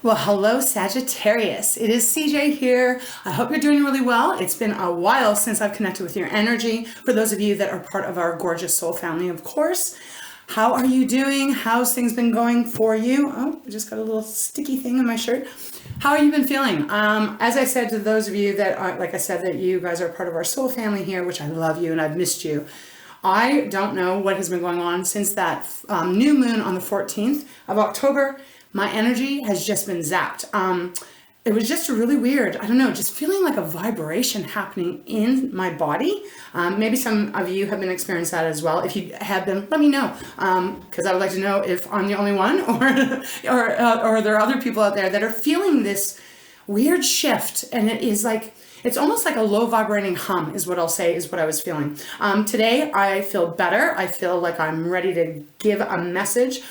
Well, hello Sagittarius. It is CJ here. I hope you're doing really well. It's been a while since I've connected with your energy. For those of you that are part of our gorgeous soul family, of course. How are you doing? How's things been going for you? Oh, I just got a little sticky thing in my shirt. How have you been feeling? As I said to those of you that are, like I said, that you guys are part of our soul family here, which I love you and I've missed you. I don't know what has been going on since that new moon on the 14th of October. My energy has just been zapped. It was just really weird. I don't know, just feeling like a vibration happening in my body. Maybe some of you have been experiencing that as well. If you have been, let me know, because I would like to know if I'm the only one or there are other people out there that are feeling this weird shift. And it is like, it's almost like a low vibrating hum is what I'll say is what I was feeling. Today, I feel better. I feel like I'm ready to give a message.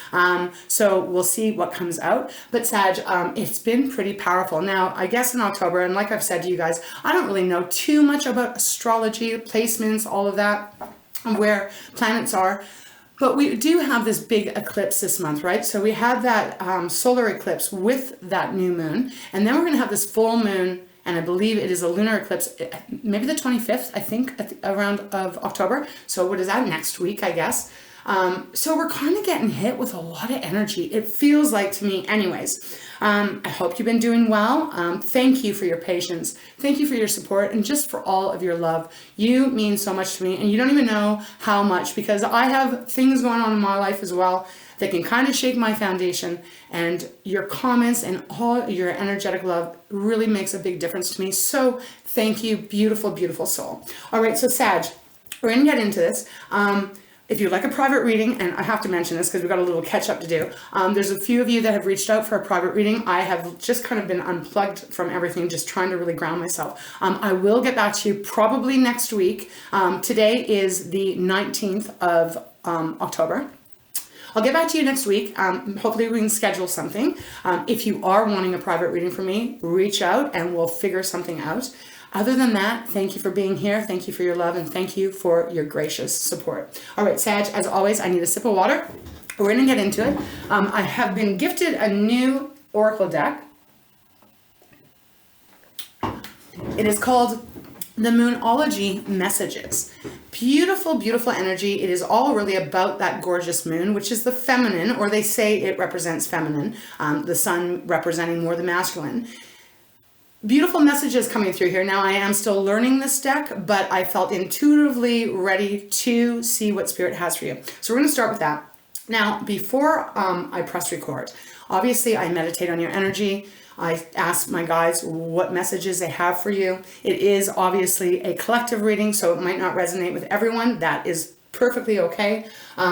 So we'll see what comes out. But Sag, it's been pretty powerful. Now, I guess in October, and like I've said to you guys, I don't really know too much about astrology, placements, all of that, where planets are. But we do have this big eclipse this month, right? So we had that solar eclipse with that new moon. And then we're going to have this full moon. And I believe it is a lunar eclipse, maybe the 25th, I think, around of October. So what is that, next week, I guess. So we're kind of getting hit with a lot of energy. It feels like to me anyways. I hope you've been doing well. Thank you for your patience. Thank you for your support and just for all of your love. You mean so much to me and you don't even know how much, because I have things going on in my life as well that can kind of shake my foundation, and your comments and all your energetic love really makes a big difference to me. So thank you, beautiful, beautiful soul. All right, so Sag, we're gonna get into this. If you'd like a private reading, and I have to mention this because we've got a little catch up to do, there's a few of you that have reached out for a private reading. I have just kind of been unplugged from everything, just trying to really ground myself. I will get back to you probably next week. Today is the 19th of October. I'll get back to you next week. Hopefully we can schedule something. If you are wanting a private reading from me, reach out and we'll figure something out. Other than that, thank you for being here. Thank you for your love and thank you for your gracious support. All right, Sag, as always, I need a sip of water. We're gonna get into it. I have been gifted a new oracle deck. It is called the Moonology Messages. Beautiful, beautiful energy. It is all really about that gorgeous moon, which is the feminine, or they say it represents feminine, the sun representing more the masculine. Beautiful messages coming through here. Now, I am still learning this deck, but I felt intuitively ready to see what Spirit has for you. So we're going to start with that. Now, before I press record, obviously I meditate on your energy. I ask my guides what messages they have for you. It is obviously a collective reading, so it might not resonate with everyone. That is perfectly okay.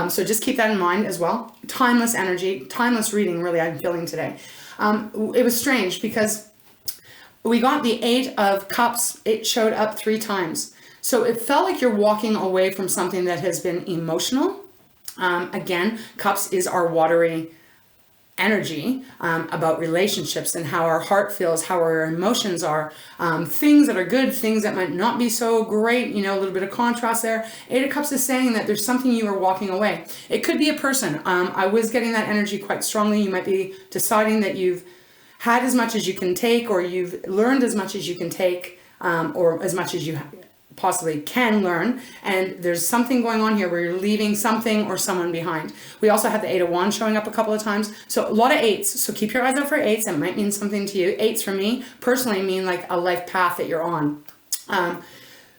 So just keep that in mind as well. Timeless energy, timeless reading, really, I'm feeling today. It was strange because we got the 8 of Cups. It showed up 3 times. So it felt like you're walking away from something that has been emotional. Again, Cups is our watery energy about relationships and how our heart feels, how our emotions are, things that are good, things that might not be so great, you know, a little bit of contrast there. 8 of Cups is saying that there's something you are walking away. It could be a person. I was getting that energy quite strongly. You might be deciding that you've had as much as you can take, or you've learned as much as you can take, or as much as you possibly can learn, and there's something going on here where you're leaving something or someone behind. We also had the 8 of Wands showing up a couple of times, so a lot of 8s, so keep your eyes out for 8s. It might mean something to you. 8s for me personally mean like a life path that you're on.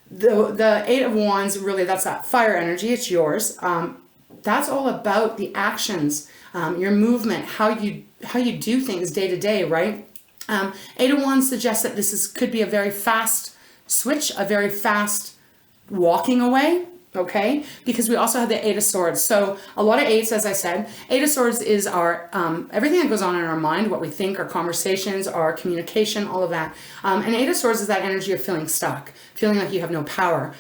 The 8 of Wands, really, that's that fire energy. It's yours. That's all about the actions, your movement, how you do things day to day, right? 8 of Wands suggests that this could be a very fast switch, a very fast walking away, okay? Because we also have the 8 of Swords. So a lot of 8s, as I said. 8 of Swords is our, everything that goes on in our mind, what we think, our conversations, our communication, all of that. And 8 of Swords is that energy of feeling stuck, feeling like you have no power,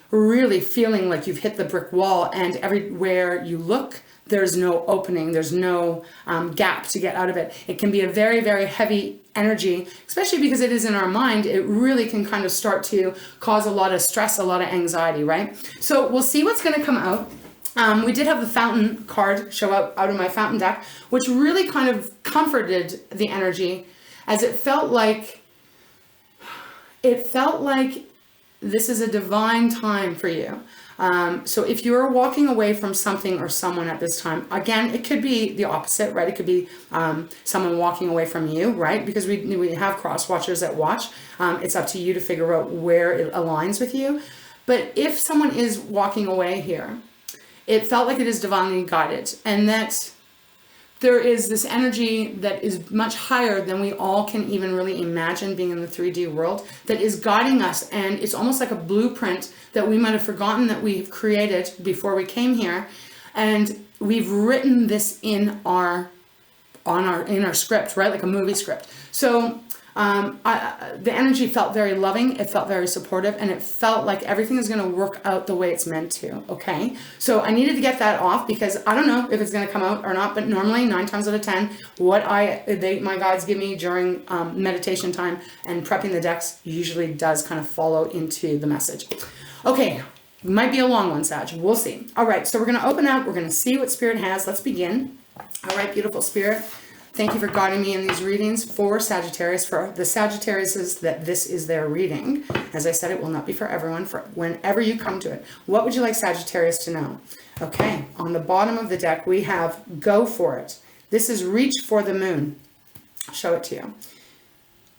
really feeling like you've hit the brick wall, and everywhere you look, there's no opening, there's no gap to get out of it. It can be a very, very heavy energy, especially because it is in our mind. It really can kind of start to cause a lot of stress, a lot of anxiety, right? So we'll see what's going to come out. We did have the Fountain card show up out of my Fountain deck, which really kind of comforted the energy, as it felt like this is a divine time for you. So if you're walking away from something or someone at this time, again, it could be the opposite, right? It could be someone walking away from you, right? Because we have cross watchers that watch. It's up to you to figure out where it aligns with you. But if someone is walking away here, it felt like it is divinely guided, and that there is this energy that is much higher than we all can even really imagine, being in the 3D world, that is guiding us. And it's almost like a blueprint that we might have forgotten that we've created before we came here. And we've written this in our script, right? Like a movie script. So the energy felt very loving, it felt very supportive, and it felt like everything is going to work out the way it's meant to, okay? So I needed to get that off, because I don't know if it's going to come out or not, but normally 9 times out of 10, what my guides give me during meditation time and prepping the decks usually does kind of follow into the message. Okay, might be a long one, Sag, we'll see. All right, so we're going to open up, we're going to see what Spirit has. Let's begin. All right, beautiful Spirit. Thank you for guiding me in these readings for Sagittarius, for the Sagittariuses that this is their reading. As I said, it will not be for everyone, for whenever you come to it. What would you like Sagittarius to know? Okay, on the bottom of the deck, we have go for it. This is reach for the moon. I'll show it to you.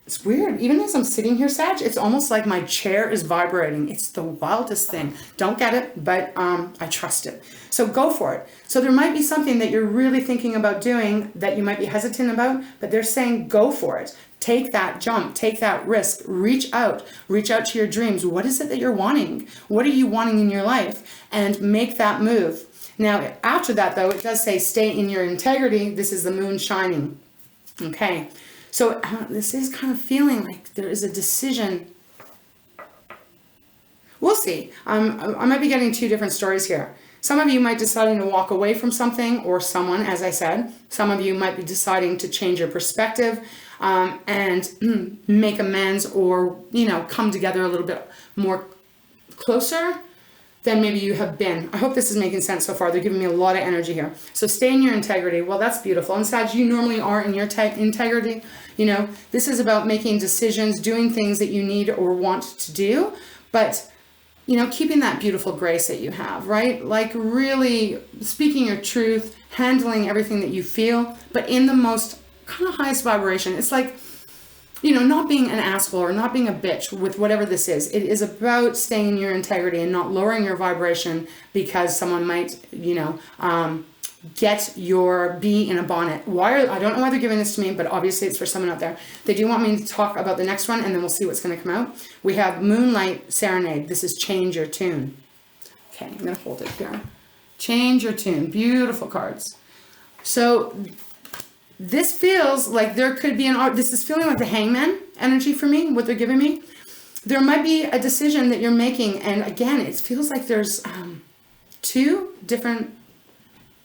It's weird. Even as I'm sitting here, Sag, it's almost like my chair is vibrating. It's the wildest thing. Don't get it, but I trust it. So go for it. So there might be something that you're really thinking about doing that you might be hesitant about, but they're saying go for it. Take that jump, take that risk, reach out to your dreams. What is it that you're wanting? What are you wanting in your life? And make that move. Now, after that, though, it does say stay in your integrity. This is the moon shining. Okay. So this is kind of feeling like there is a decision. We'll see. I might be getting 2 different stories here. Some of you might be deciding to walk away from something or someone, as I said. Some of you might be deciding to change your perspective and make amends, or, come together a little bit more closer than maybe you have been. I hope this is making sense so far. They're giving me a lot of energy here. So stay in your integrity. Well, that's beautiful. And Sag, you normally are in your integrity. This is about making decisions, doing things that you need or want to do, but, keeping that beautiful grace that you have, right? Like really speaking your truth, handling everything that you feel, but in the most kind of highest vibration. It's like, not being an asshole or not being a bitch with whatever this is. It is about staying in your integrity and not lowering your vibration because someone might, get your bee in a bonnet. I don't know why they're giving this to me, but obviously it's for someone out there. They do want me to talk about the next one, and then we'll see what's going to come out. We have Moonlight Serenade. This is change your tune. Okay, I'm going to hold it here. Change your tune. Beautiful cards. So this feels like there could be this is feeling like the Hangman energy for me, what they're giving me. There might be a decision that you're making, and again, it feels like there's 2 different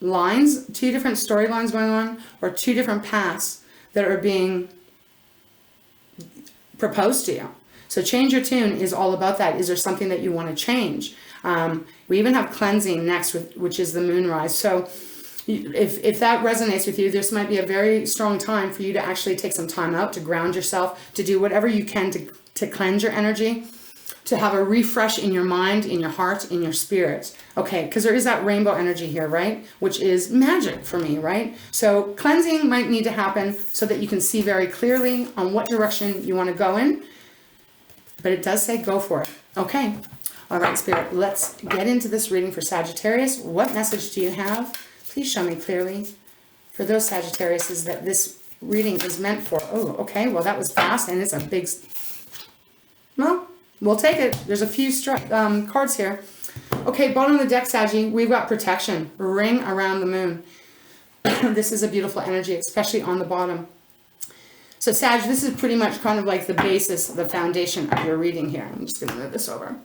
lines, 2 different storylines going on, or 2 different paths that are being proposed to you. So change your tune is all about that. Is there something that you want to change? We even have cleansing next, which is the moonrise. So if that resonates with you, this might be a very strong time for you to actually take some time out to ground yourself, to do whatever you can to cleanse your energy, to have a refresh in your mind, in your heart, in your spirit. Okay, because there is that rainbow energy here, right? Which is magic for me, right? So cleansing might need to happen so that you can see very clearly on what direction you want to go in. But it does say go for it. Okay. All right, Spirit, let's get into this reading for Sagittarius. What message do you have? Please show me clearly for those Sagittariuses that this reading is meant for. Oh, okay. Well, that was fast, and it's a big... Well, we'll take it. There's a few cards here. Okay, bottom of the deck, Saggy, we've got protection. Ring around the moon. This is a beautiful energy, especially on the bottom. So, Sag, this is pretty much kind of like the basis, the foundation of your reading here. I'm just going to move this over.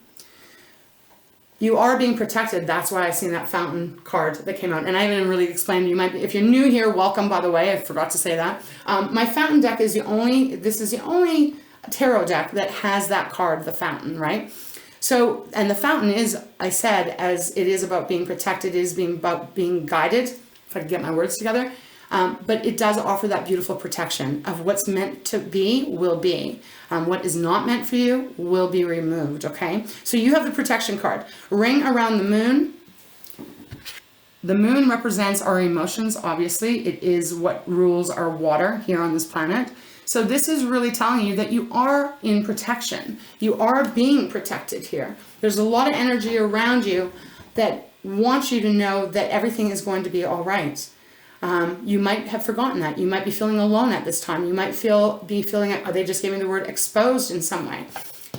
You are being protected. That's why I seen that fountain card that came out. And I haven't really explained. You might be, if you're new here, welcome, by the way. I forgot to say that. My fountain deck is this is the only tarot deck that has that card, the fountain, right? So, and the fountain is, I said, as it is about being protected, it is about being guided, if I can get my words together. But it does offer that beautiful protection of what's meant to be will be. What is not meant for you will be removed, okay? So you have the protection card. Ring around the moon. The moon represents our emotions, obviously. It is what rules our water here on this planet. So this is really telling you that you are in protection. You are being protected here. There's a lot of energy around you that wants you to know that everything is going to be all right. You might have forgotten that. You might be feeling alone at this time. You might be feeling, they just gave me the word exposed in some way.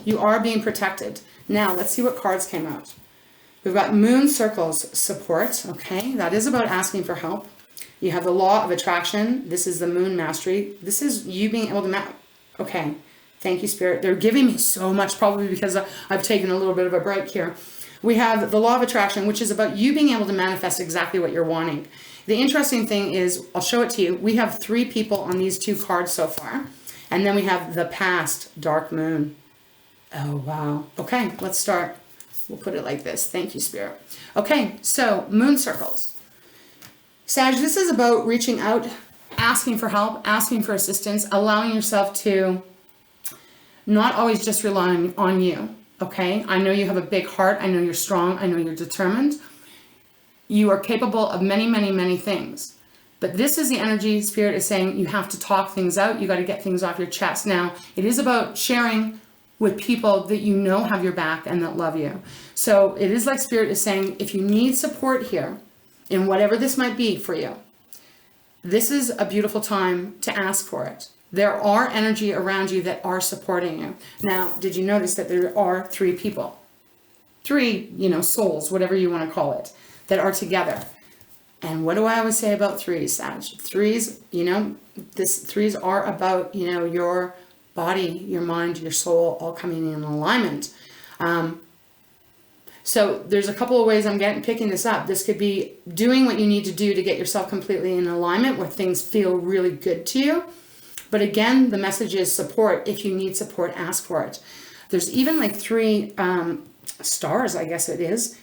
You are being protected. Now, let's see what cards came out. We've got moon circles support. Okay, that is about asking for help. You have the law of attraction. This is the moon mastery. This is you being able to okay, thank you, Spirit. They're giving me so much, probably because I've taken a little bit of a break here. We have the law of attraction, which is about you being able to manifest exactly what you're wanting. The interesting thing is, I'll show it to you. We have 3 people on these 2 cards so far. And then we have the past, dark moon. Oh, wow. Okay, let's start. We'll put it like this. Thank you, Spirit. Okay, so moon circles. Sag, this is about reaching out, asking for help, asking for assistance, allowing yourself to not always just rely on you, okay? I know you have a big heart. I know you're strong. I know you're determined. You are capable of many, many, many things. But this is the energy. Spirit is saying you have to talk things out. You got to get things off your chest. Now, it is about sharing with people that you know have your back and that love you. So it is like Spirit is saying, if you need support here, in whatever this might be for you, this is a beautiful time to ask for it. There are energy around you that are supporting you. Now, did you notice that there are 3 people? 3, souls, whatever you want to call it, that are together. And what do I always say about 3s, Sag? 3s, 3s are about, your body, your mind, your soul all coming in alignment. So there's a couple of ways I'm picking this up. This could be doing what you need to do to get yourself completely in alignment where things feel really good to you. But again, the message is support. If you need support, ask for it. There's even like 3 stars, I guess it is.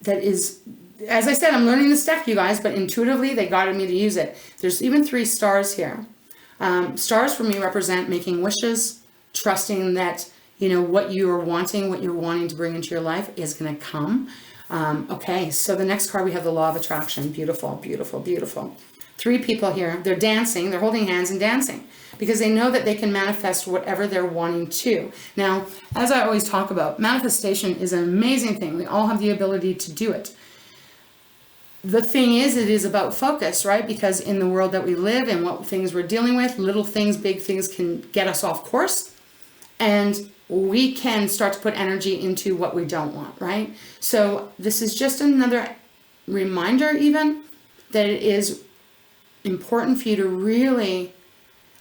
That is, as I said, I'm learning this deck, you guys, but intuitively they guided me to use it. There's even 3 stars here. Stars for me represent making wishes, trusting that what you're wanting to bring into your life is going to come. Okay, so the next card we have the law of attraction. Beautiful, beautiful, beautiful. 3 people here. They're dancing. They're holding hands and dancing because they know that they can manifest whatever they're wanting to. Now, as I always talk about, manifestation is an amazing thing. We all have the ability to do it. The thing is, it is about focus, right? Because in the world that we live and what things we're dealing with, little things, big things can get us off course. And we can start to put energy into what we don't want, right? So this is just another reminder even that it is important for you to really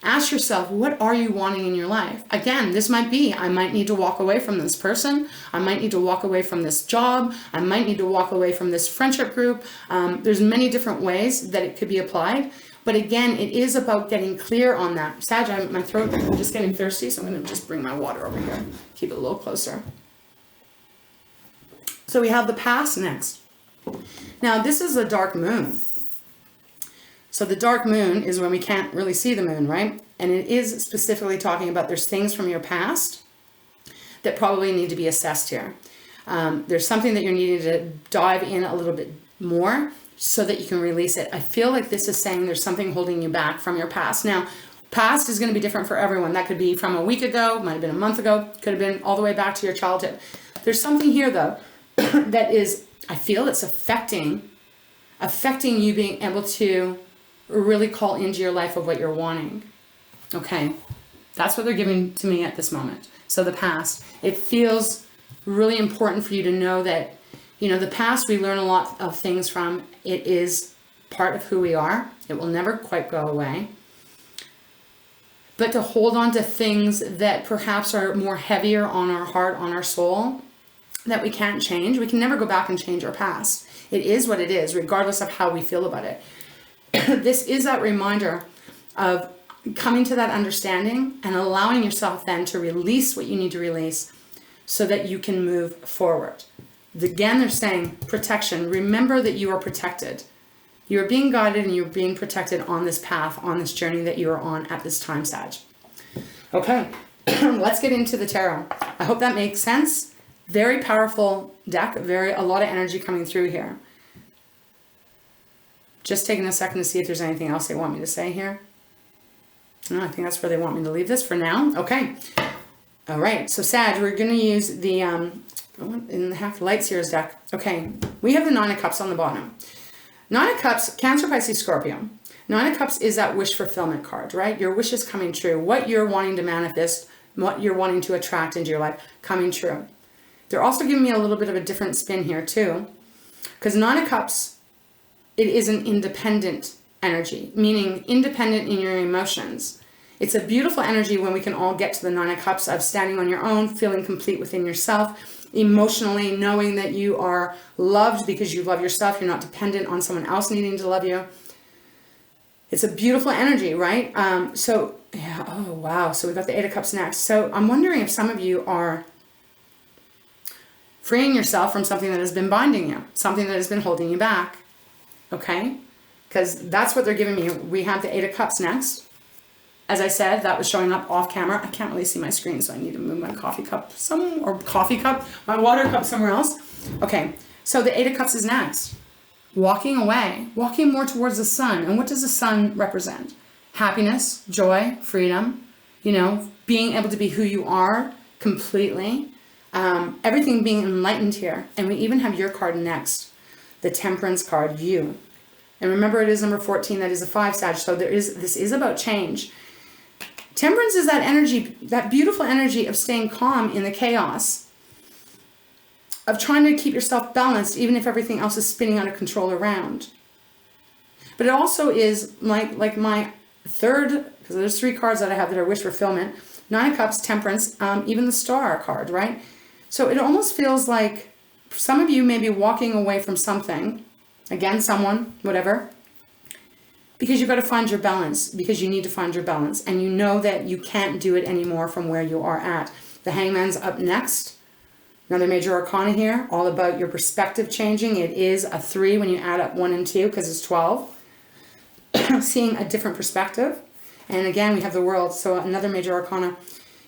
ask yourself, what are you wanting in your life? Again, this might be, I might need to walk away from this person. I might need to walk away from this job. I might need to walk away from this friendship group. There's many different ways that it could be applied. But again, it is about getting clear on that. Sag, my throat, I'm just getting thirsty, so I'm going to just bring my water over here. Keep it a little closer. So we have the past next. Now, this is a dark moon. So the dark moon is when we can't really see the moon, right? And it is specifically talking about there's things from your past that probably need to be assessed here. There's something that you're needing to dive in a little bit more so that you can release it. I feel like this is saying there's something holding you back from your past. Now, past is going to be different for everyone. That could be from a week ago, might have been a month ago, could have been all the way back to your childhood. There's something here, though, that is, I feel it's affecting you being able to really call into your life of what you're wanting. Okay, that's what they're giving to me at this moment. So the past, it feels really important for you to know that, the past we learn a lot of things from. It is part of who we are. It will never quite go away. But to hold on to things that perhaps are more heavier on our heart, on our soul, that we can't change. We can never go back and change our past. It is what it is, regardless of how we feel about it. This is that reminder of coming to that understanding and allowing yourself then to release what you need to release so that you can move forward. Again, they're saying protection. Remember that you are protected. You are being guided and you're being protected on this path, on this journey that you are on at this time, Sag. Okay, let's get into the tarot. I hope that makes sense. Very powerful deck, a lot of energy coming through here. Just taking a second to see if there's anything else they want me to say here. No, I think that's where they want me to leave this for now. Okay. All right. So Sag, we're going to use the in the Half Light Series deck. Okay. We have the Nine of Cups on the bottom. Nine of Cups, Cancer, Pisces, Scorpio. Nine of Cups is that wish fulfillment card, right? Your wish is coming true. What you're wanting to manifest, what you're wanting to attract into your life, coming true. They're also giving me a little bit of a different spin here too. Because Nine of Cups, it is an independent energy, meaning independent in your emotions. It's a beautiful energy when we can all get to the Nine of Cups of standing on your own, feeling complete within yourself, emotionally knowing that you are loved because you love yourself. You're not dependent on someone else needing to love you. It's a beautiful energy, right? Yeah, oh wow. So we've got the Eight of Cups next. So I'm wondering if some of you are freeing yourself from something that has been binding you, something that has been holding you back. Okay, because that's what they're giving me. We have the Eight of Cups next. As I said, that was showing up off camera. I can't really see my screen, so I need to move my my water cup somewhere else. Okay, so the Eight of Cups is next. Walking away, walking more towards the sun. And what does the sun represent? Happiness, joy, freedom, being able to be who you are completely. Everything being enlightened here. And we even have your card next. The Temperance card, you. And remember, it is number 14. That is a 5, Sag. So this is about change. Temperance is that energy, that beautiful energy of staying calm in the chaos, of trying to keep yourself balanced, even if everything else is spinning out of control around. But it also is like my third, because there's 3 cards that I have that are wish fulfillment. Nine of Cups, Temperance, even the Star card, right? So it almost feels like some of you may be walking away from something, again, someone, whatever, because you've got to find your balance, because you need to find your balance, and you know that you can't do it anymore from where you are at. The Hangman's up next. Another major arcana here, all about your perspective changing. It is a 3 when you add up 1 and 2, because it's 12. Seeing a different perspective. And again, we have the World, so another major arcana.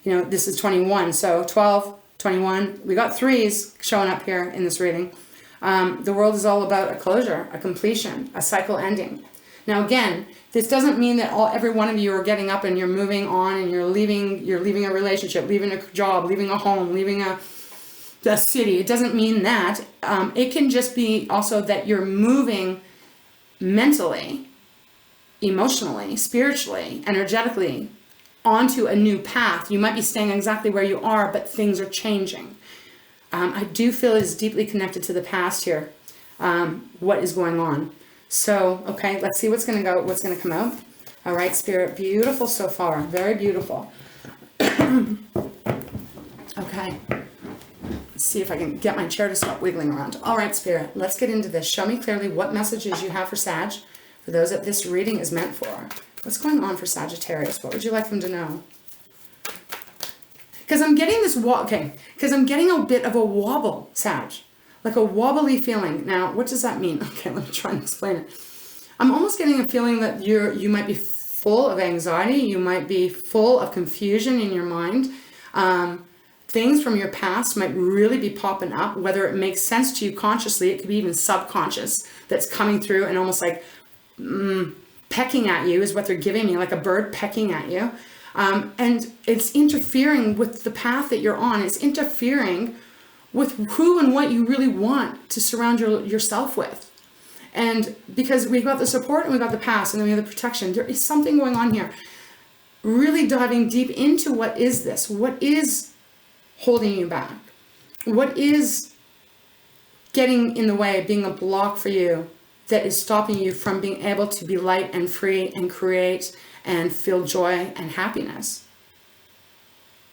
This is 21, so 12, 21. We got 3s showing up here in this reading. The World is all about a closure, a completion, a cycle ending. Now again, this doesn't mean that every one of you are getting up and you're moving on and you're leaving a relationship, leaving a job, leaving a home, leaving a city. It doesn't mean that. It can just be also that you're moving mentally, emotionally, spiritually, energetically onto a new path. You might be staying exactly where you are, but things are changing. I do feel it is deeply connected to the past here. What is going on? So, okay, let's see what's going to come out. All right, Spirit, beautiful so far. Very beautiful. Okay. Let's see if I can get my chair to stop wiggling around. All right, Spirit, let's get into this. Show me clearly what messages you have for Sag, for those that this reading is meant for. What's going on for Sagittarius? What would you like them to know? Because I'm getting because I'm getting a bit of a wobble, Sag. Like a wobbly feeling. Now, what does that mean? Okay, let me try and explain it. I'm almost getting a feeling that you might be full of anxiety. You might be full of confusion in your mind. Things from your past might really be popping up, whether it makes sense to you consciously. It could be even subconscious that's coming through and almost like pecking at you is what they're giving me, like a bird pecking at you. And it's interfering with the path that you're on. It's interfering with who and what you really want to surround yourself with. And because we've got the support and we've got the past and then we have the protection, there is something going on here. Really diving deep into what is this? What is holding you back? What is getting in the way, being a block for you that is stopping you from being able to be light and free and create and feel joy and happiness?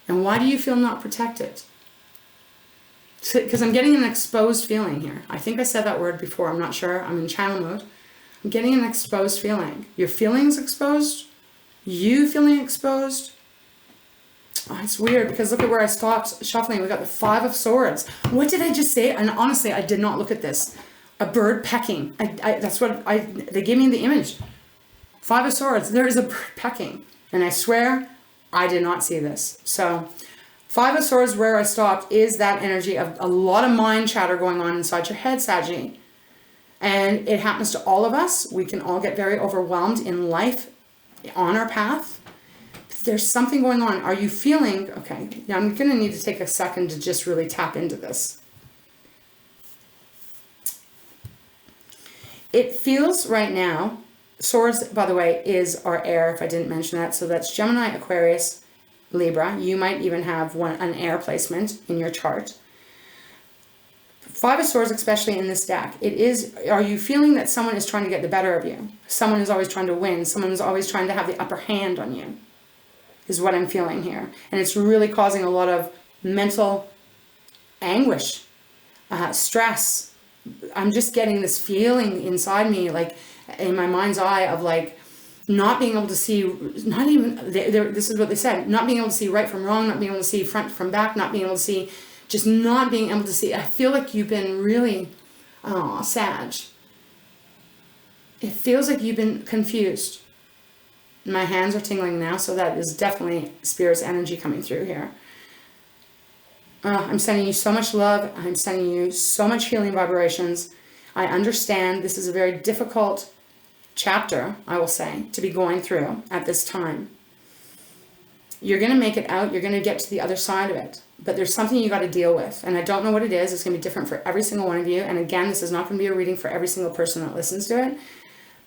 And why do you feel not protected? Because I'm getting an exposed feeling here. I think I said that word before. I'm not sure. I'm in channel mode. I'm getting an exposed feeling. Your feelings exposed. You feeling exposed. Oh, it's weird because look at where I stopped shuffling. We got the Five of Swords. What did I just say? And honestly, I did not look at this. A bird pecking. That's what they gave me the image. Five of Swords. There is a bird pecking. And I swear I did not see this. So Five of Swords, where I stopped, is that energy of a lot of mind chatter going on inside your head, Saggy. And it happens to all of us. We can all get very overwhelmed in life on our path. There's something going on. Are you feeling, okay, now I'm going to need to take a second to just really tap into this. It feels right now, Swords, by the way, is our air, if I didn't mention that. So that's Gemini, Aquarius, Libra. You might even have an air placement in your chart. Five of Swords, especially in this deck, it is, are you feeling that someone is trying to get the better of you? Someone is always trying to win. Someone is always trying to have the upper hand on you, is what I'm feeling here. And it's really causing a lot of mental anguish, stress. I'm just getting this feeling inside me, like in my mind's eye, of like not being able to see, not even, this is what they said, not being able to see right from wrong, not being able to see front from back, not being able to see, just not being able to see. I feel like you've been really, Sag. It feels like you've been confused. My hands are tingling now, so that is definitely Spirit's energy coming through here. I'm sending you so much love. I'm sending you so much healing vibrations. I understand this is a very difficult chapter, I will say, to be going through at this time. You're going to make it out. You're going to get to the other side of it. But there's something you got to deal with. And I don't know what it is. It's going to be different for every single one of you. And again, this is not going to be a reading for every single person that listens to it.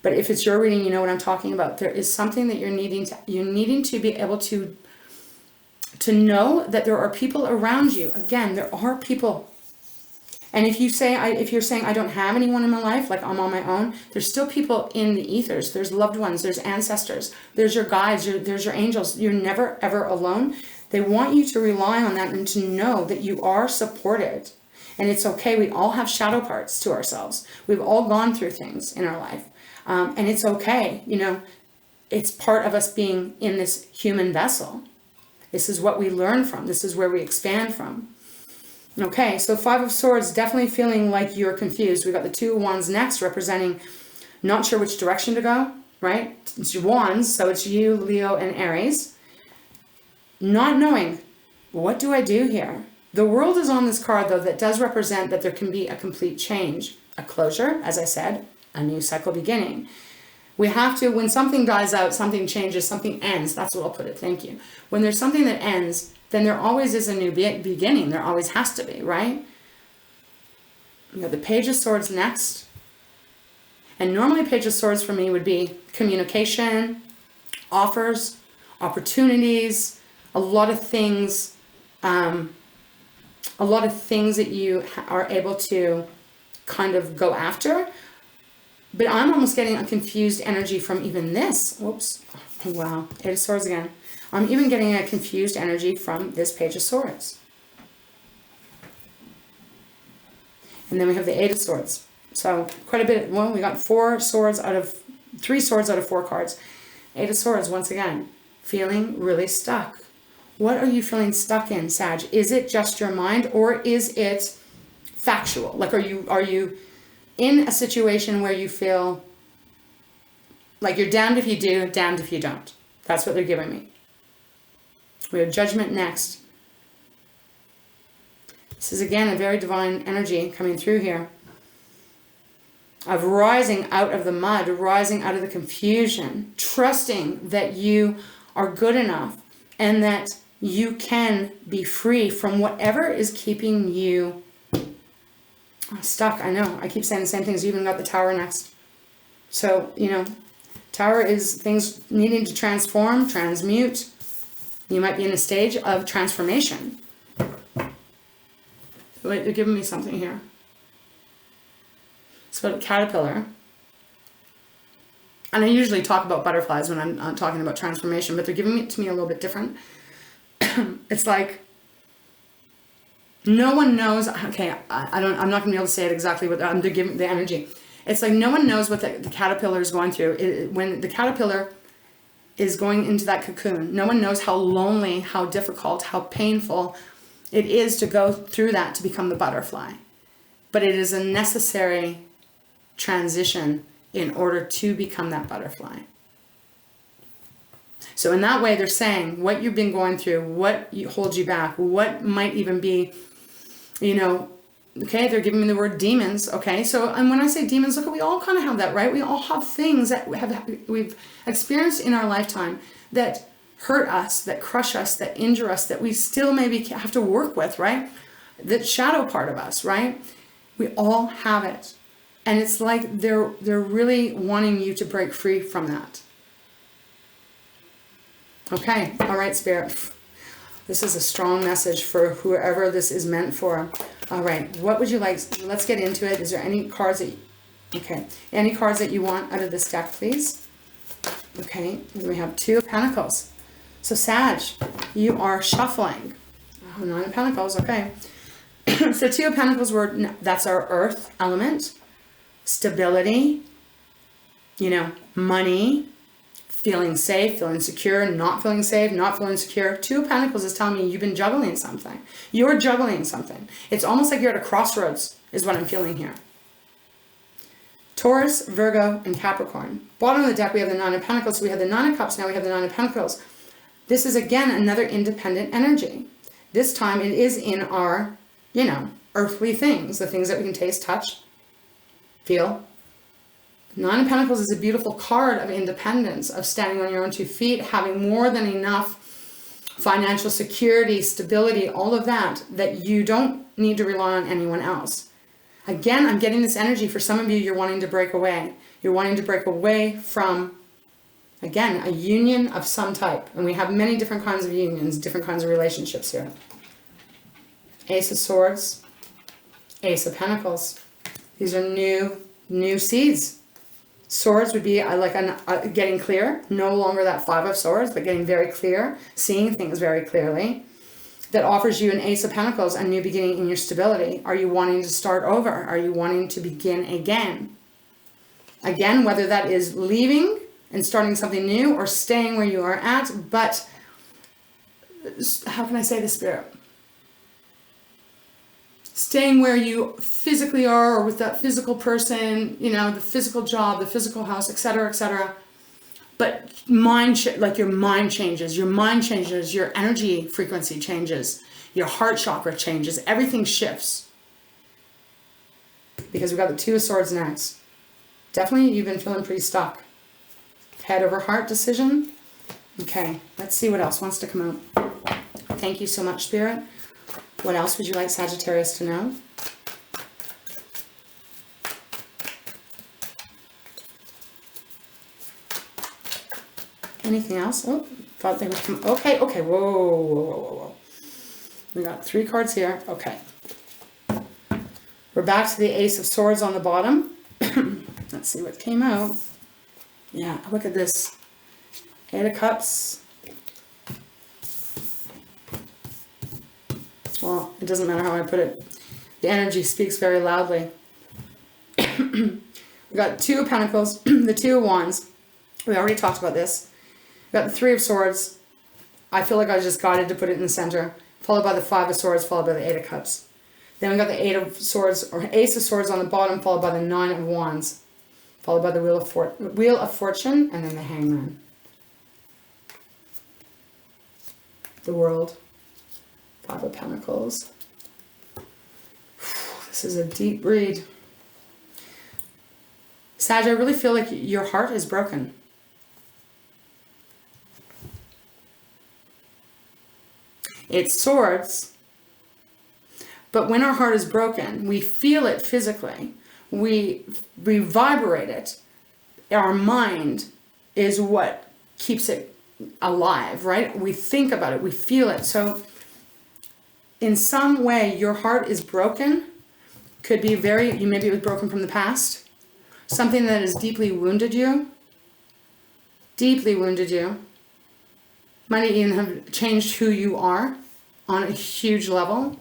But if it's your reading, you know what I'm talking about. There is something that you're needing to be able to know that there are people around you. Again, there are people. And if you're saying I don't have anyone in my life, like I'm on my own, there's still people in the ethers. There's loved ones, there's ancestors, there's your guides, there's your angels. You're never ever alone. They want you to rely on that and to know that you are supported. And it's okay. We all have shadow parts to ourselves. We've all gone through things in our life. And it's okay. You know, it's part of us being in this human vessel. This is what we learn from. This is where we expand from. Okay, so Five of Swords, definitely feeling like you're confused. We got the Two of Wands next, representing not sure which direction to go, right? It's your Wands, so it's you, Leo, and Aries. Not knowing, what do I do here? The World is on this card, though, that does represent that there can be a complete change. A closure, as I said, a new cycle beginning. We have to, when something dies out, something changes, something ends. That's what I'll put it. Thank you. When there's something that ends, then there always is a new beginning. There always has to be, right? You got the Page of Swords next. And normally Page of Swords for me would be communication, offers, opportunities, a lot of things that you are able to kind of go after. But I'm almost getting a confused energy from even this. Whoops. Oh, wow. Eight of Swords again. I'm even getting a confused energy from this Page of Swords. And then we have the Eight of Swords. So quite a bit. Well, we got three swords out of 4 cards. Eight of Swords, once again, feeling really stuck. What are you feeling stuck in, Sag? Is it just your mind, or is it factual? Like, are you in a situation where you feel like you're damned if you do, damned if you don't? That's what they're giving me. We have Judgment next. This is, again, a very divine energy coming through here. Of rising out of the mud, rising out of the confusion, trusting that you are good enough and that you can be free from whatever is keeping you stuck. I know, I keep saying the same things. You even got the Tower next. So, you know, Tower is things needing to transform, transmute. You might be in a stage of transformation. Wait, they're giving me something here. It's about a caterpillar. And I usually talk about butterflies when I'm talking about transformation, but they're giving it to me a little bit different. It's like, no one knows. Okay, I'm not gonna be able to say it exactly, but they're giving the energy. It's like no one knows what the caterpillar is going through. When the caterpillar is going into that cocoon. No one knows how lonely, how difficult, how painful it is to go through that to become the butterfly. But it is a necessary transition in order to become that butterfly. So in that way, they're saying what you've been going through, what holds you back, what might even be, you know, okay, they're giving me the word demons, okay? So, and when I say demons, look, we all kind of have that, right? We all have things that we've experienced in our lifetime that hurt us, that crush us, that injure us, that we still maybe have to work with, right? That shadow part of us, right? We all have it. And it's like they're really wanting you to break free from that. Okay, all right, Spirit. This is a strong message for whoever this is meant for. All right, what would you like? Let's get into it. Is there any cards that, any cards that you want out of this deck, please? Okay, we have 2 of Pentacles. So Sag, you are shuffling. Oh, 9 of Pentacles, okay. So 2 of Pentacles, that's our earth element. Stability, you know, money, feeling safe, feeling secure, not feeling safe, not feeling secure. 2 of Pentacles is telling me you've been juggling something. You're juggling something. It's almost like you're at a crossroads is what I'm feeling here. Taurus, Virgo, and Capricorn. Bottom of the deck, we have the 9 of Pentacles. So we have the 9 of Cups. Now we have the 9 of Pentacles. This is, again, another independent energy. This time it is in our, you know, earthly things. The things that we can taste, touch, feel. 9 of Pentacles is a beautiful card of independence, of standing on your own 2 feet, having more than enough financial security, stability, all of that, that you don't need to rely on anyone else. Again, I'm getting this energy for some of you, you're wanting to break away. You're wanting to break away from, again, a union of some type. And we have many different kinds of unions, different kinds of relationships here. Ace of Swords, Ace of Pentacles. These are new seeds. Swords would be like getting clear, no longer that 5 of Swords, but getting very clear, seeing things very clearly. That offers you an Ace of Pentacles, a new beginning in your stability. Are you wanting to start over? Are you wanting to begin again? Again, whether that is leaving and starting something new or staying where you are at, but how can I say this, Spirit? Staying where you physically are, or with that physical person, you know, the physical job, the physical house, etc., etc. But your mind changes, your energy frequency changes, your heart chakra changes, everything shifts. Because we've got the 2 of Swords next. Definitely you've been feeling pretty stuck. Head over heart decision. Okay, let's see what else wants to come out. Thank you so much, Spirit. What else would you like Sagittarius to know? Anything else? Oh, thought they would come. Okay, whoa. We got 3 cards here. Okay. We're back to the Ace of Swords on the bottom. Let's see what came out. Yeah, look at this. 8 of Cups. Well, it doesn't matter how I put it. The energy speaks very loudly. We got 2 of Pentacles, the 2 of Wands. We already talked about this. We got the 3 of Swords. I feel like I was just guided to put it in the center. Followed by the 5 of Swords, followed by the 8 of Cups. Then we got the 8 of Swords, or Ace of Swords on the bottom, followed by the 9 of Wands. Followed by the Wheel of Fortune, and then the Hangman. The World. 5 of Pentacles. This is a deep read. Sag, I really feel like your heart is broken. It's swords, but when our heart is broken, we feel it physically. We vibrate it. Our mind is what keeps it alive, right? We think about it, we feel it. So in some way, your heart is broken. Could be maybe it was broken from the past. Something that has deeply wounded you. Deeply wounded you. Might even have changed who you are on a huge level.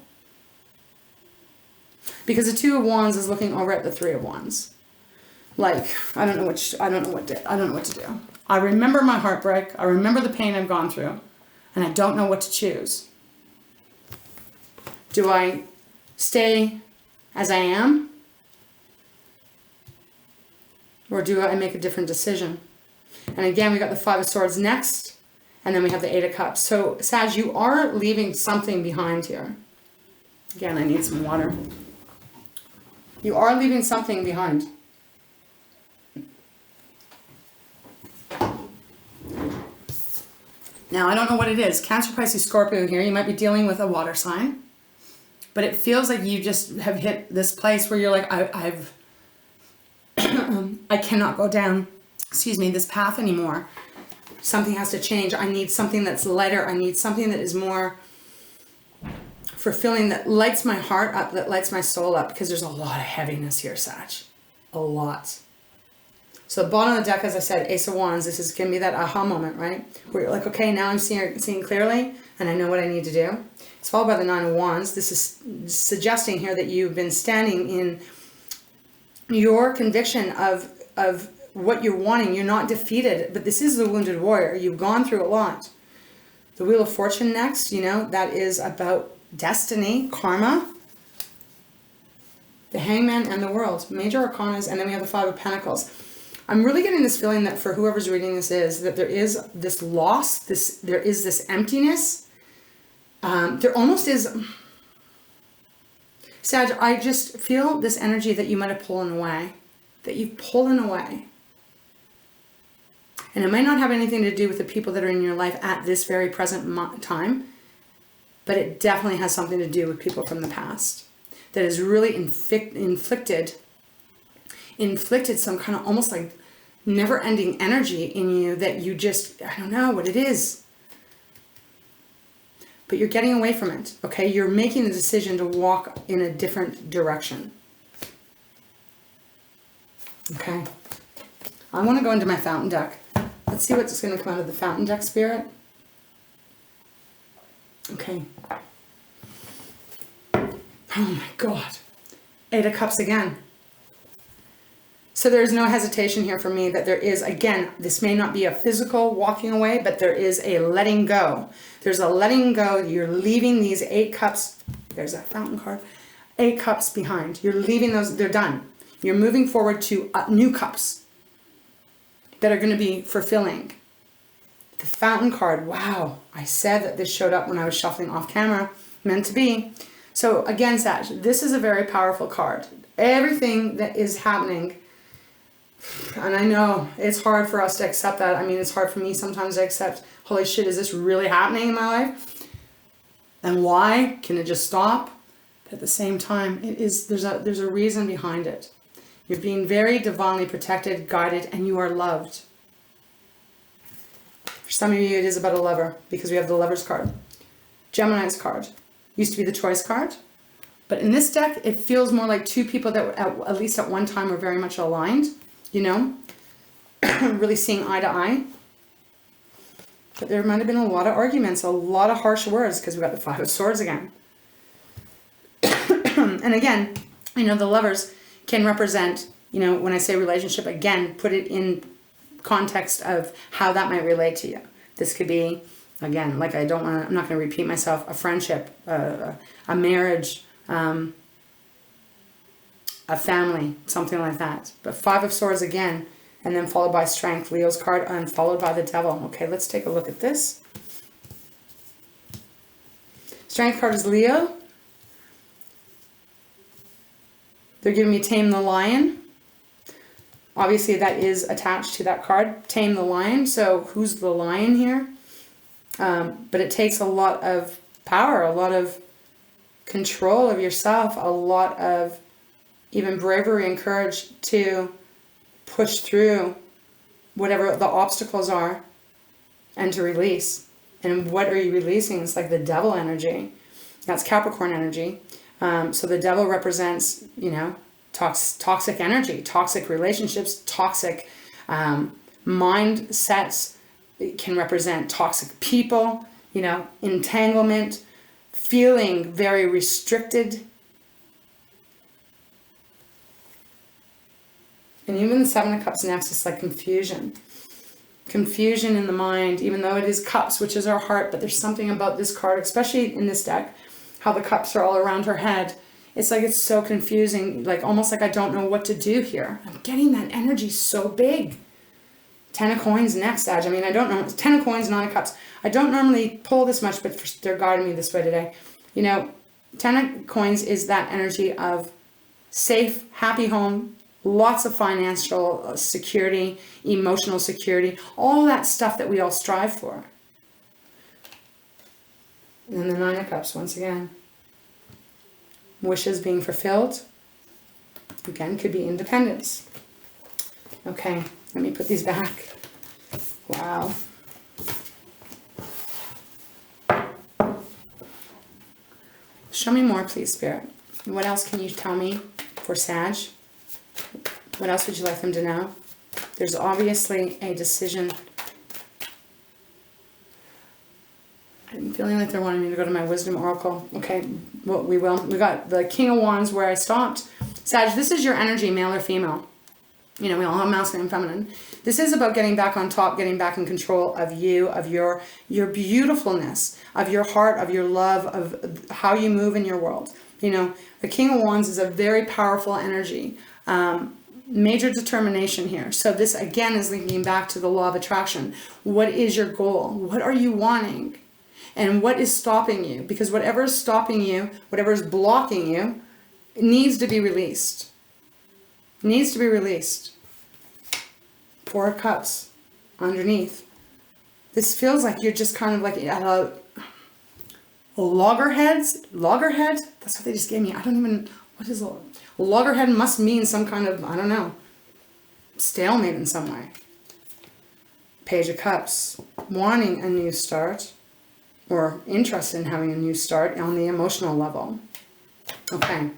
Because the 2 of Wands is looking over at the 3 of Wands. Like, I don't know what to do. I remember my heartbreak. I remember the pain I've gone through. And I don't know what to choose. Do I stay as I am? Or do I make a different decision? And again, we got the Five of Swords next. And then we have the Eight of Cups. So, Sag, you are leaving something behind here. Again, I need some water. You are leaving something behind. Now, I don't know what it is. Cancer, Pisces, Scorpio here. You might be dealing with a water sign. But it feels like you just have hit this place where you're like, I've I cannot go down, this path anymore. Something has to change. I need something that's lighter. I need something that is more fulfilling, that lights my heart up, that lights my soul up, because there's a lot of heaviness here, Sag. A lot. So the bottom of the deck, as I said, Ace of Wands, this is going to be that aha moment, right? Where you're like, okay, now I'm seeing clearly, and I know what I need to do. It's followed by the Nine of Wands. This is suggesting here that you've been standing in your conviction of what you're wanting. You're not defeated, but this is the wounded warrior. You've gone through a lot. The Wheel of Fortune next, that is about destiny, karma, the Hangman, and the World. Major Arcanas, and then we have the Five of Pentacles. I'm really getting this feeling that for whoever's reading this is, that there is this loss, there is this emptiness. There almost is, Sag, I just feel this energy that you might have pulled away, that you've pulled away. And it might not have anything to do with the people that are in your life at this very present time, but it definitely has something to do with people from the past that has really inflicted some kind of almost like never-ending energy in you that you just, I don't know what it is. But you're getting away from it, okay? You're making the decision to walk in a different direction. Okay? I want to go into my fountain deck. Let's see what's going to come out of the fountain deck, Spirit. Okay. Oh my God. Eight of Cups again. So there's no hesitation here for me that there is, again, this may not be a physical walking away, but there is a letting go. There's a letting go. You're leaving these 8 cups. There's that fountain card. 8 cups behind. You're leaving those. They're done. You're moving forward to new cups that are going to be fulfilling. The fountain card. Wow. I said that this showed up when I was shuffling off camera. Meant to be. So again, Sag, this is a very powerful card. Everything that is happening, and I know it's hard for us to accept that. I mean, it's hard for me sometimes to accept, holy shit, is this really happening in my life? And why? Can it just stop? But at the same time, there's a reason behind it. You're being very divinely protected, guided, and you are loved. For some of you, it is about a lover, because we have the Lover's card. Gemini's card. Used to be the Choice card. But in this deck, it feels more like two people that at least at one time were very much aligned. You know, really seeing eye to eye. But there might have been a lot of arguments, a lot of harsh words, because we got the Five of Swords again. And again, the lovers can represent, when I say relationship, again, put it in context of how that might relate to you. This could be, again, like I'm not going to repeat myself, a friendship, a marriage, a family, something like that. But Five of Swords again, and then followed by Strength, Leo's card, and followed by the Devil. Okay, let's take a look at this. Strength card is Leo. They're giving me Tame the Lion. Obviously, that is attached to that card, Tame the Lion. So who's the lion here? But it takes a lot of power, a lot of control of yourself, a lot of even bravery and courage to push through whatever the obstacles are and to release. And what are you releasing? It's like the Devil energy. That's Capricorn energy. So the Devil represents, toxic energy, toxic relationships, toxic mindsets. It can represent toxic people, entanglement, feeling very restricted. And even the Seven of Cups next is like confusion. confusion in the mind, even though it is cups, which is our heart, but there's something about this card, especially in this deck, how the cups are all around her head. It's like it's so confusing, like almost like I don't know what to do here. I'm getting that energy so big. 10 of coins next, Sag. I mean, I don't know. 10 of coins, 9 of cups. I don't normally pull this much, but they're guiding me this way today. You know, 10 of coins is that energy of safe, happy home, lots of financial security, emotional security, all that stuff that we all strive for. And then the 9 of cups once again. Wishes being fulfilled. Again, could be independence. Okay, let me put these back. Wow. Show me more, please, Spirit. What else can you tell me for Sag? What else would you like them to know? There's obviously a decision. I'm feeling like they're wanting me to go to my wisdom oracle. Okay, well, we will. We got the King of Wands where I stopped. Sag, this is your energy, male or female. You know, we all have masculine and feminine. This is about getting back on top, getting back in control of you, of your beautifulness, of your heart, of your love, of how you move in your world. You know, the King of Wands is a very powerful energy. Major determination here. So this, again, is linking back to the law of attraction. What is your goal? What are you wanting? And what is stopping you? Because whatever is stopping you, whatever is blocking you, it needs to be released. It needs to be released. 4 of Cups underneath. This feels like you're just kind of like at a loggerhead. That's what they just gave me. I don't even, what is a loggerhead? Must mean some kind of, I don't know, stalemate in some way. Page of Cups, wanting a new start or interested in having a new start on the emotional level. Okay.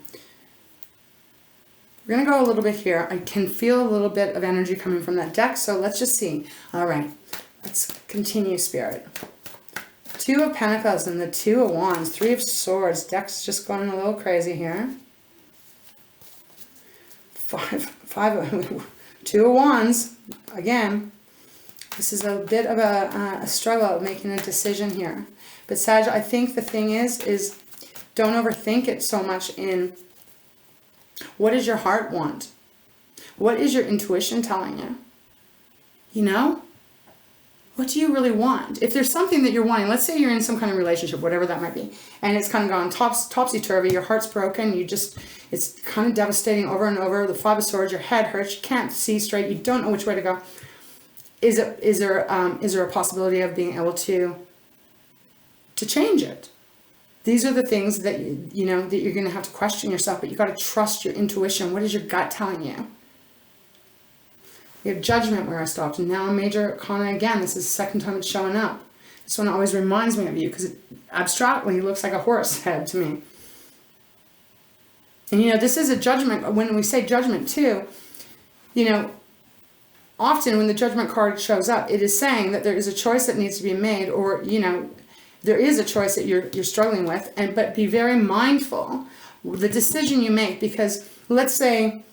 We're going to go a little bit here. I can feel a little bit of energy coming from that deck, so let's just see. All right, let's continue, Spirit. 2 of Pentacles and the 2 of Wands, 3 of Swords. Deck's just going a little crazy here. 2 of Wands, again. This is a bit of a struggle of making a decision here. But Sag, I think the thing is don't overthink it so much in what does your heart want? What is your intuition telling you? You know? What do you really want? If there's something that you're wanting, let's say you're in some kind of relationship, whatever that might be, and it's kind of gone topsy-turvy, your heart's broken, it's kind of devastating over and over, the 5 of Swords, your head hurts, you can't see straight, you don't know which way to go. Is there a possibility of being able to change it? These are the things that you know that you're going to have to question yourself, but you got to trust your intuition. What is your gut telling you? We have Judgment where I stopped, and now a Major Arcana again. This is the second time it's showing up. This one always reminds me of you because it abstractly looks like a horse head to me. And you know, this is a judgment. When we say judgment too, you know, often when the Judgment card shows up, it is saying that there is a choice that needs to be made, or you know, there is a choice that you're struggling with, but be very mindful the decision you make, because let's say,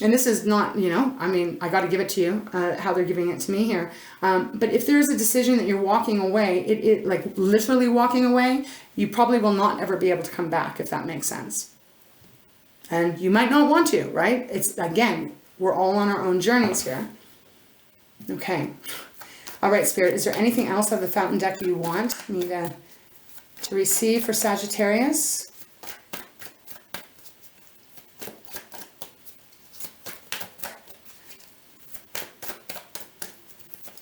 and this is not, you know, I mean, I got to give it to you, how they're giving it to me here. But if there's a decision that you're walking away, it like literally walking away, you probably will not ever be able to come back, if that makes sense. And you might not want to, right? It's, again, we're all on our own journeys here. Okay. All right, Spirit, is there anything else of the Fountain deck you want me to receive for Sagittarius?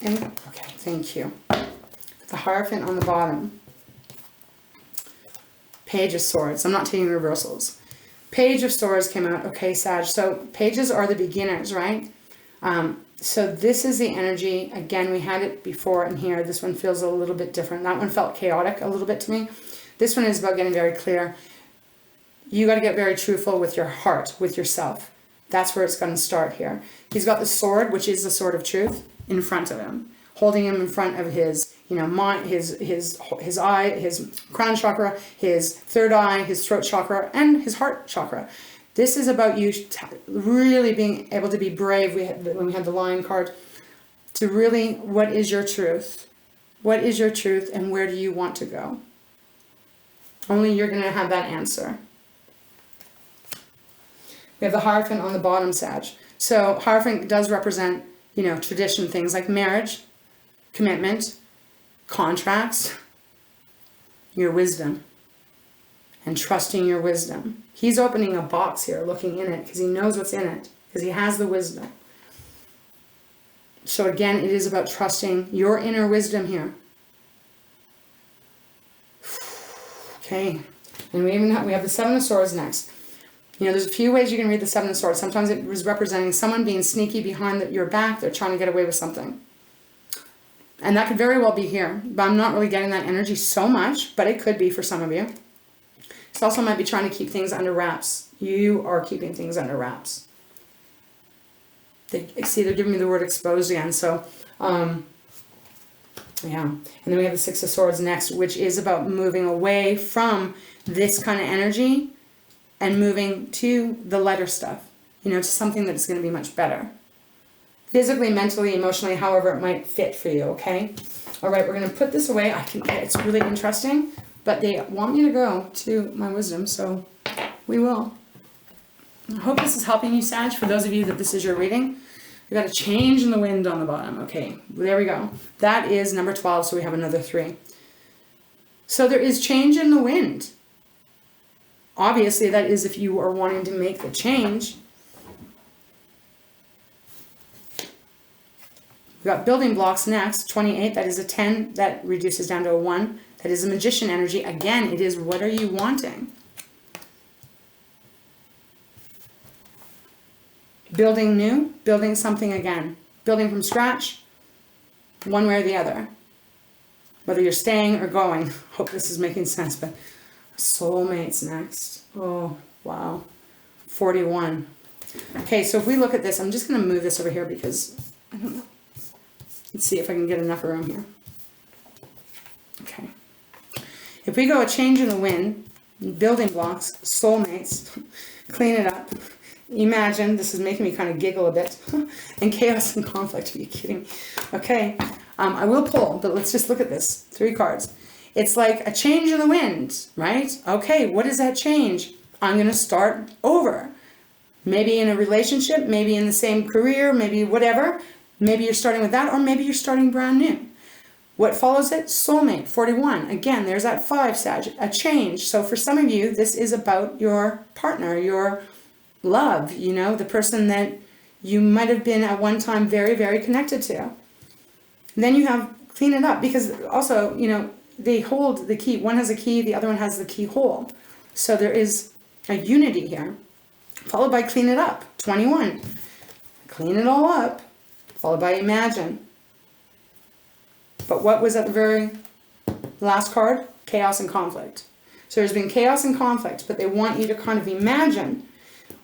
Okay, thank you. The Hierophant on the bottom. Page of Swords. I'm not taking reversals. Page of Swords came out. Okay, Sag. So pages are the beginners, right? So this is the energy. Again, we had it before in here. This one feels a little bit different. That one felt chaotic a little bit to me. This one is about getting very clear. You got to get very truthful with your heart, with yourself. That's where it's going to start here. He's got the sword, which is the sword of truth, in front of him, holding him in front of his, you know, mind, his eye, his crown chakra, his third eye, his throat chakra, and his heart chakra. This is about you really being able to be brave. When we had the Lion card, to really, what is your truth? What is your truth and where do you want to go? Only you're going to have that answer. We have the Hierophant on the bottom, Sag. So Hierophant does represent, you know, tradition, things like marriage, commitment, contracts, your wisdom, and trusting your wisdom. He's opening a box here, looking in it, because he knows what's in it, because he has the wisdom. So again, it is about trusting your inner wisdom here. Okay, and we have the Seven of Swords next. You know, there's a few ways you can read the Seven of Swords. Sometimes it was representing someone being sneaky behind your back. They're trying to get away with something. And that could very well be here. But I'm not really getting that energy so much, but it could be for some of you. This also might be trying to keep things under wraps. You are keeping things under wraps. See, they're giving me the word exposed again. So, yeah. And then we have the Six of Swords next, which is about moving away from this kind of energy and moving to the lighter stuff, you know, to something that's going to be much better. Physically, mentally, emotionally, however it might fit for you, okay? All right, we're going to put this away. It's really interesting, but they want me to go to my wisdom, so we will. I hope this is helping you, Sag. For those of you that this is your reading, we got a change in the wind on the bottom. Okay, there we go. That is number 12, so we have another 3. So there is change in the wind. Obviously, that is if you are wanting to make the change. We've got building blocks next, 28. That is a 10. That reduces down to a 1. That is a magician energy. Again, it is what are you wanting? Building new, building something again. Building from scratch, one way or the other. Whether you're staying or going. Hope this is making sense, but soulmates next. Oh, wow. 41. Okay, so if we look at this, I'm just going to move this over here because, I don't know. Let's see if I can get enough room here. Okay. If we go a change in the wind, building blocks, soulmates, clean it up, imagine, this is making me kind of giggle a bit, and chaos and conflict, are you kidding? Okay, I will pull, but let's just look at this. 3 cards. It's like a change in the wind, right? Okay, what is that change? I'm going to start over. Maybe in a relationship, maybe in the same career, maybe whatever. Maybe you're starting with that, or maybe you're starting brand new. What follows it? Soulmate, 41. Again, there's that 5, Sag, a change. So for some of you, this is about your partner, your love, you know, the person that you might have been at one time very, very connected to. And then you have clean it up, because also, you know, they hold the key. One has a key, the other one has the keyhole. So there is a unity here, followed by clean it up, 21. Clean it all up, followed by imagine. But what was at the very last card? Chaos and conflict. So there's been chaos and conflict, but they want you to kind of imagine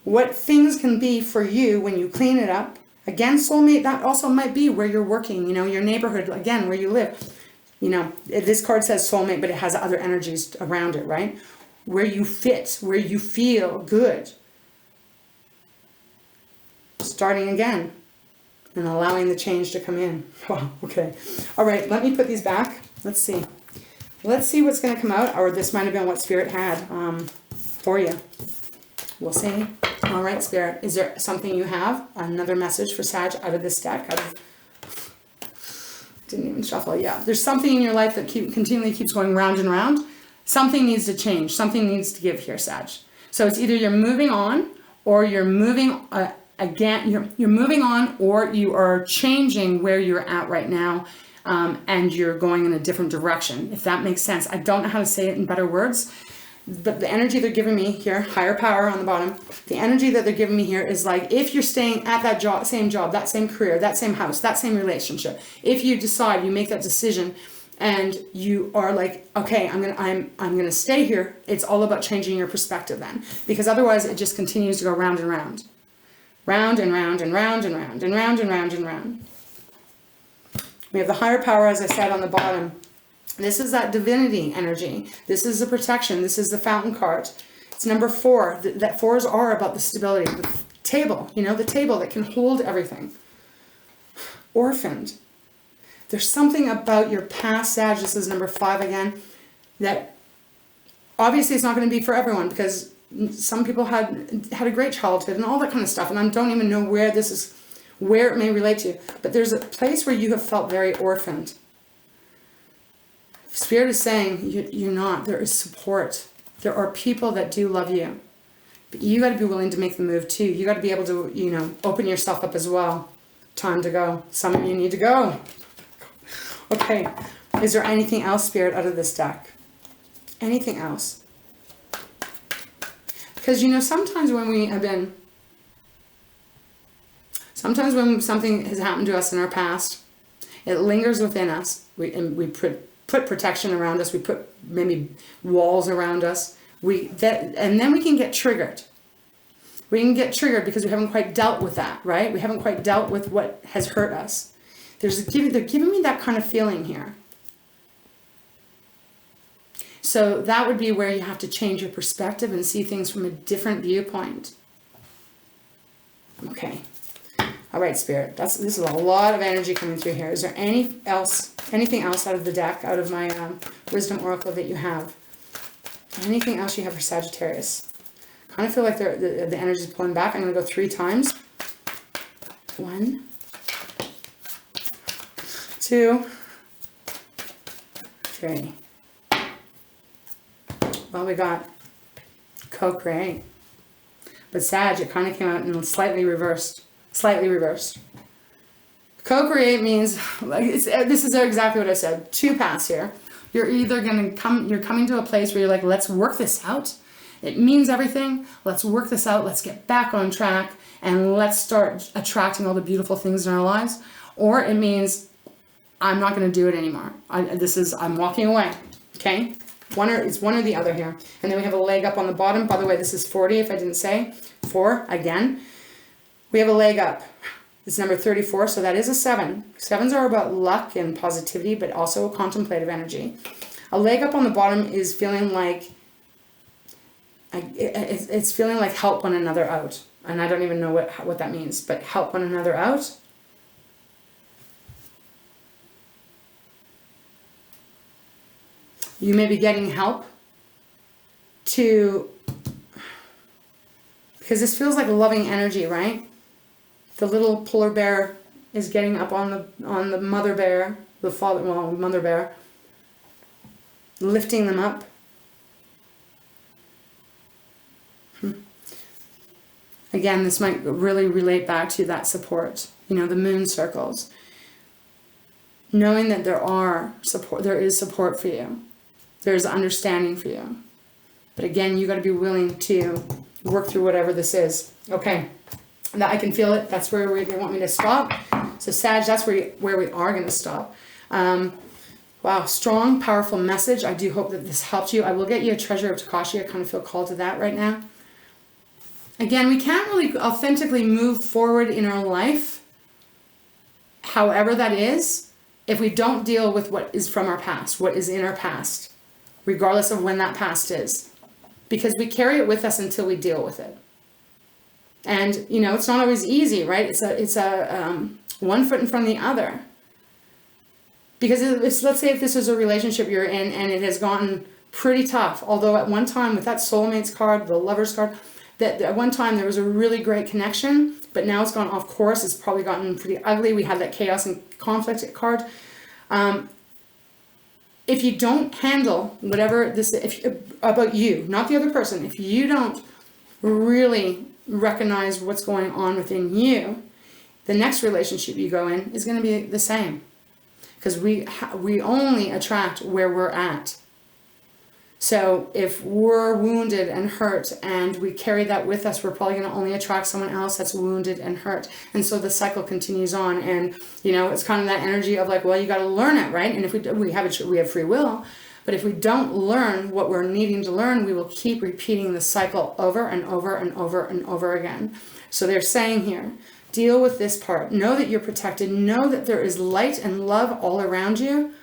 what things can be for you when you clean it up. Again, soulmate, that also might be where you're working, you know, your neighborhood, again, where you live. You know, this card says soulmate, but it has other energies around it, right? Where you fit, where you feel good. Starting again and allowing the change to come in. Wow, okay. All right, let me put these back. Let's see. Let's see what's going to come out, or this might have been what Spirit had for you. We'll see. All right, Spirit, is there something you have? Another message for Sag out of this deck? Didn't even shuffle. Yeah, there's something in your life that continually keeps going round and round. Something needs to change. Something needs to give here, Sag. So it's either you're moving on, or you're moving again. You're moving on, or you are changing where you're at right now, and you're going in a different direction. If that makes sense. I don't know how to say it in better words. But the energy they're giving me here, higher power on the bottom, the energy that they're giving me here is like, if you're staying at that job, that same career, that same house, that same relationship, if you decide, you make that decision, and you are like, okay, I'm gonna stay here, it's all about changing your perspective then. Because otherwise it just continues to go round and round. Round and round and round and round and round and round and round. We have the higher power, as I said, on the bottom. This is that divinity energy. This is the protection. This is the fountain card. It's number 4. That 4s are about the stability. The table, you know, the table that can hold everything. orphaned. There's something about your past, Sag, this is number 5 again, that obviously it's not going to be for everyone, because some people had a great childhood and all that kind of stuff, and I don't even know where it may relate to, but there's a place where you have felt very orphaned. Spirit is saying you're not. There is support. There are people that do love you, but you got to be willing to make the move too. You got to be able to, open yourself up as well. Time to go. Some of you need to go. Okay, is there anything else, Spirit, out of this deck? Anything else? Because, sometimes when something has happened to us in our past, it lingers within us. We put protection around us. We put maybe walls around us. And then we can get triggered. We can get triggered because we haven't quite dealt with that, right? We haven't quite dealt with what has hurt us. They're giving me that kind of feeling here. So that would be where you have to change your perspective and see things from a different viewpoint. Okay. All right, Spirit. This is a lot of energy coming through here. Is there anything else out of the deck, out of my Wisdom Oracle that you have? Anything else you have for Sagittarius? Kind of feel like the energy is pulling back. I'm going to go 3 times. 1, 2, 3. Well, we got co-create. But Sag, it kind of came out in slightly reversed. Co-create means, this is exactly what I said. 2 paths here. You're either you're coming to a place where you're like, let's work this out. It means everything. Let's work this out. Let's get back on track and let's start attracting all the beautiful things in our lives. Or it means, I'm not going to do it anymore. I'm walking away. Okay? It's one or the other here. And then we have a leg up on the bottom. By the way, this is 40 if I didn't say. 4 again. We have a leg up. It's number 34, so that is a 7. 7s are about luck and positivity, but also a contemplative energy. A leg up on the bottom is feeling like, it's feeling like help one another out. And I don't even know what that means, but help one another out. You may be getting help because this feels like loving energy, right? The little polar bear is getting up on the mother bear, mother bear, lifting them up. Again, this might really relate back to that support, the moon circles. Knowing that there is support for you. There's understanding for you. But again, you got to be willing to work through whatever this is. Okay. That I can feel it. That's where they want me to stop. So Sag, that's where we are going to stop. Wow, strong, powerful message. I do hope that this helped you. I will get you a Treasure of Takashi. I kind of feel called to that right now. Again, we can't really authentically move forward in our life, however that is, if we don't deal with what is from our past, what is in our past, regardless of when that past is. Because we carry it with us until we deal with it. And, it's not always easy, right? It's a one foot in front of the other. Because let's say if this is a relationship you're in and it has gotten pretty tough, although at one time with that soulmates card, the lovers card, that at one time there was a really great connection, but now it's gone off course. It's probably gotten pretty ugly. We had that chaos and conflict card. If you don't handle whatever this about you, not the other person, if you don't really recognize what's going on within you, the next relationship you go in is going to be the same, because we only attract where we're at. So if we're wounded and hurt and we carry that with us, we're probably going to only attract someone else that's wounded and hurt. And so the cycle continues on. And, it's kind of that energy of like, well, you got to learn it, right? And if we have free will, but if we don't learn what we're needing to learn, we will keep repeating the cycle over and over and over and over again. So they're saying here, deal with this part. Know that you're protected. Know that there is light and love all around you.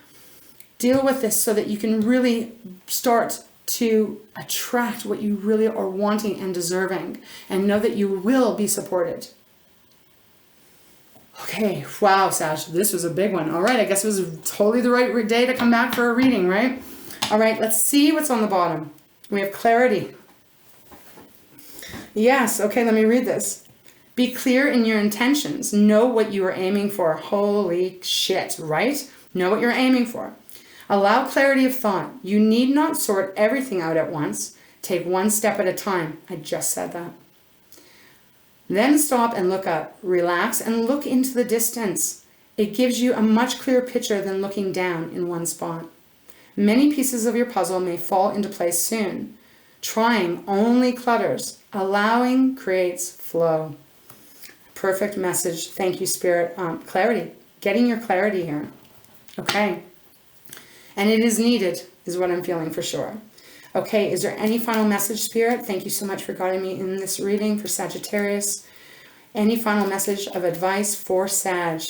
Deal with this so that you can really start to attract what you really are wanting and deserving, and know that you will be supported. Okay, wow, Sag, this was a big one. All right, I guess it was totally the right day to come back for a reading, right? All right, let's see what's on the bottom. We have clarity. Yes, okay, let me read this. Be clear in your intentions. Know what you are aiming for. Holy shit, right? Know what you're aiming for. Allow clarity of thought. You need not sort everything out at once. Take one step at a time. I just said that. Then stop and look up. Relax and look into the distance. It gives you a much clearer picture than looking down in one spot. Many pieces of your puzzle may fall into place soon. Trying only clutters. Allowing creates flow. Perfect message. Thank you, Spirit. Clarity. Getting your clarity here. Okay. And it is needed, is what I'm feeling for sure. Okay, is there any final message, Spirit? Thank you so much for guiding me in this reading for Sagittarius. Any final message of advice for Sag?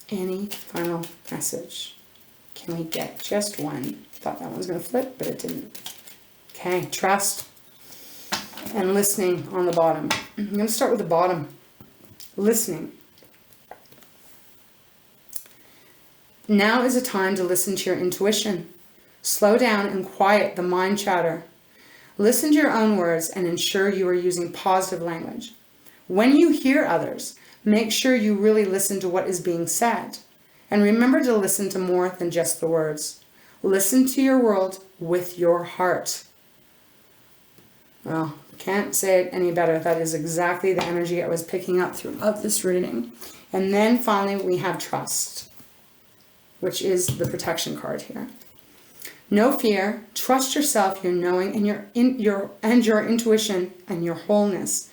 Any final message? Can we get just one? Thought that one was going to flip, but it didn't. Okay, trust and listening on the bottom. I'm going to start with the bottom. Listening. Now is a time to listen to your intuition. Slow down and quiet the mind chatter. Listen to your own words and ensure you are using positive language. When you hear others, make sure you really listen to what is being said. And remember to listen to more than just the words. Listen to your world with your heart. Well, can't say it any better. That is exactly the energy I was picking up throughout this reading. And then finally we have trust, which is the protection card here. No fear. Trust yourself, your knowing, and your intuition and your wholeness.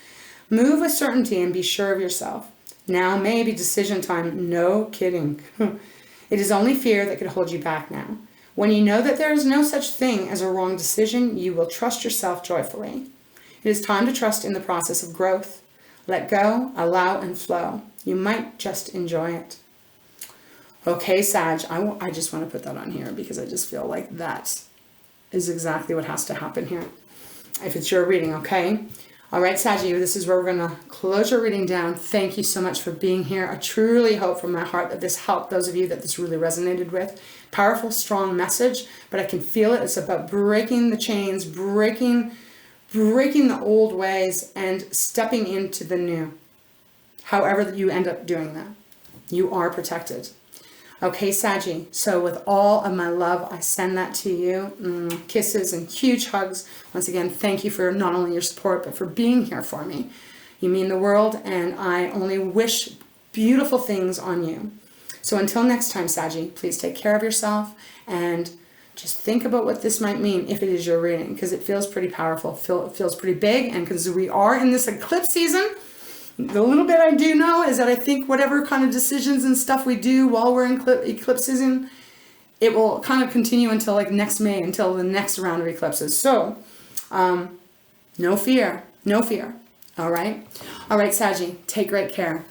Move with certainty and be sure of yourself. Now may be decision time. No kidding. It is only fear that could hold you back now. When you know that there is no such thing as a wrong decision, you will trust yourself joyfully. It is time to trust in the process of growth. Let go, allow, and flow. You might just enjoy it. Okay, Sag, I just want to put that on here because I just feel like that is exactly what has to happen here. If it's your reading, okay? All right, Saggy, this is where we're going to close your reading down. Thank you so much for being here. I truly hope from my heart that this helped those of you that this really resonated with. Powerful, strong message, but I can feel it. It's about breaking the chains, breaking the old ways and stepping into the new. However you end up doing that, you are protected. Okay, Saggy, so with all of my love, I send that to you. Kisses and huge hugs. Once again, thank you for not only your support, but for being here for me. You mean the world, and I only wish beautiful things on you. So until next time, Saggy, please take care of yourself and just think about what this might mean if it is your reading, because it feels pretty powerful. It feels pretty big, and because we are in this eclipse season, the little bit I do know is that I think whatever kind of decisions and stuff we do while we're in eclipse season, it will kind of continue until like next May, until the next round of eclipses. So, no fear, no fear. All right, Saggy, take great care.